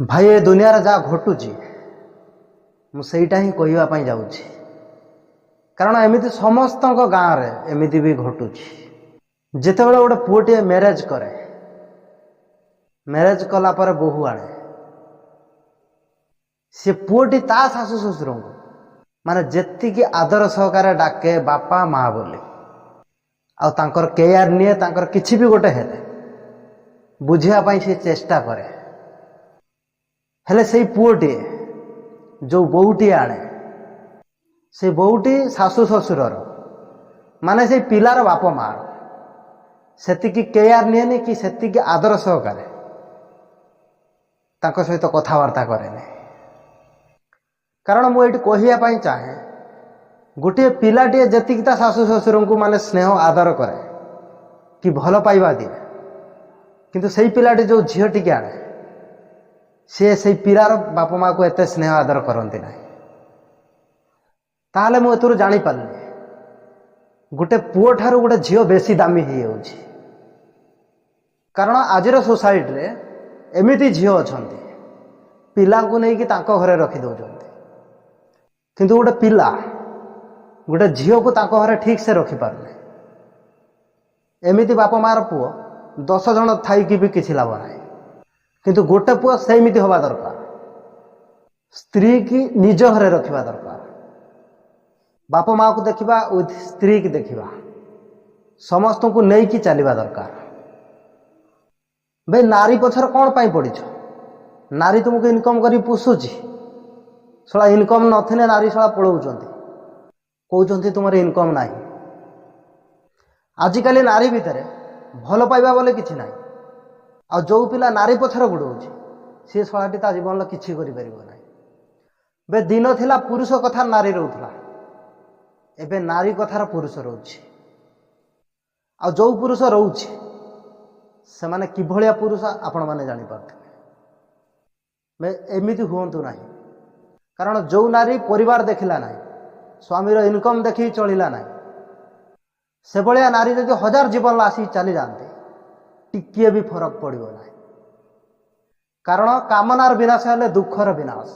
भाई ए दुनिया रे जहाँ घटुची मुझा ही कहवाई जाऊँगी कारण एमती समस्त गाँव रे एमती भी घटुची जिते बड़े गोटे पुओटे मैरेज करे मैरेज कला पर बोहू आने सी पुओटी ता शाशु शशुर को माने जेतिकी आदर सहकार डाके बापा माँ बोली आर केयर निए तांकर किछि भी गोटे हेले बुझापी सी चेष्टा करे हेले से पुओटी जो बोहूटी आने से बोहूटी शाशु शशुर माने से पिलार बाप माँ सेतिकी केयर निएनि कि सेतिकी आदर सहकारे तांको सहित कथबार्ता करेनि कारण मुझे कहवाई चाहे गोटे पिलाटे जेतिकी ता शाशु शशुर को माने स्नेह आदर करे कि भल पाइबा दिए किंतु से पिलाटे जो झील टी आने सी से पिलार बाप माँ को एत स्नेह आदर करती ना ताहले मुझे जानी पारली गोटे पुओ ठारू गोटे झील बेसी दामी हो जाउछि कारण आजिर सोसाइटी रे एमिति झील अच्छा पिला को नहीं कि तांको घरे रखी दौरान किंतु गोटे पिला गोटे झील को तांको घरे ठीक से रखी पारने एमिति बाप मार पुओ 10 जन थाई कि भी किसी लाभ ना किंतु गोटे पुओ सेमिति हवा दरकार स्त्री की निज घरे रखा दरकार बाप माँ को देखा विथ स्त्री की देखा समस्त को नहीं कि चलवा दरकार भाई नारी पछर कौन पाई पड़ीछ नारी तुमको इनकम करी पोषुची शला इनकम नथिने नारी शला पलाउछंती कहउछंती तुमर इनकम नाही आजिकाली नारी भितर भल पाइबा बोले किछि नाही आ जो पिला नारी पछर गुड़ौछि सी शलाटी ता जीवन किछि करि परिबो नाही बे दिन थिला पुरुष कथा नारी रहउथला एबे नारी कथार पुरुष रोचे आ जो पुरुष रोचे से माने किभलिया पुरुष आपण माने जानि पारथि एमिति हुंतु नाही कारण जो नारी परिवार देखिला नाही स्वामीर इनकम देखि चलिला नाही से भलिया नारी जदि 1000 जीवन आसी चली जाते टिकिए भी फरक पड़ो ना कारण कामनार विनाश हेले दुखर विनाश।